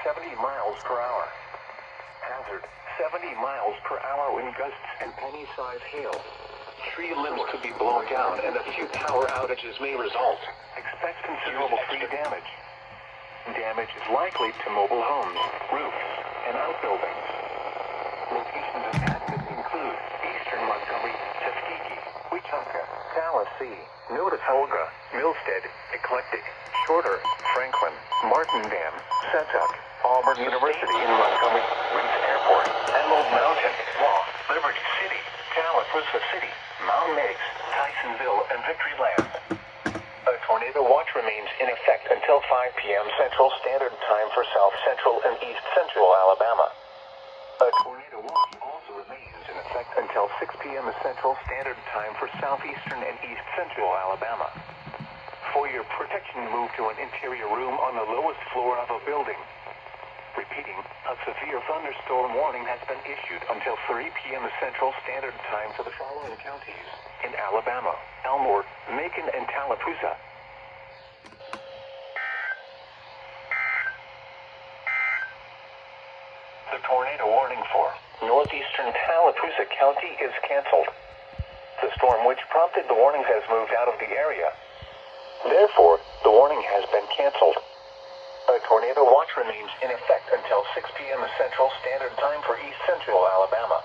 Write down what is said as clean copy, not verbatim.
70 miles per hour. Hazard, 70 miles per hour wind gusts and penny-sized hail. Tree limbs could be blown down and a few power outages may result. Expect considerable tree damage. Damage is likely to mobile homes, roofs, and outbuildings. Locations of hazards include eastern Montgomery, Tuskegee, Wetumpka, Tallahassee, Notifolga, Milstead, Eclectic, Shorter, Franklin, Martindale, Setuck, Auburn University in Montgomery, Reese Airport, Emerald Mountain, Ross, Liberty City, Tallapoosa City, Mount Meigs, Tysonville, and Victory Land. A tornado watch remains in effect until 5 p.m. Central Standard Time for South Central and East Central Alabama. A tornado watch also remains in effect until 6 p.m. Central Standard Time for southeastern and east central Alabama. For your protection, move to an interior room on the lowest floor of a building. Repeating, a severe thunderstorm warning has been issued until 3 p.m. Central Standard Time for the following counties in Alabama: Elmore, Macon, and Tallapoosa. The tornado warning for northeastern Tallapoosa County is canceled. The storm which prompted the warning has moved out of the area. Therefore, the warning has been canceled. A tornado watch remains in effect until 6 p.m. Central Standard Time for East Central Alabama.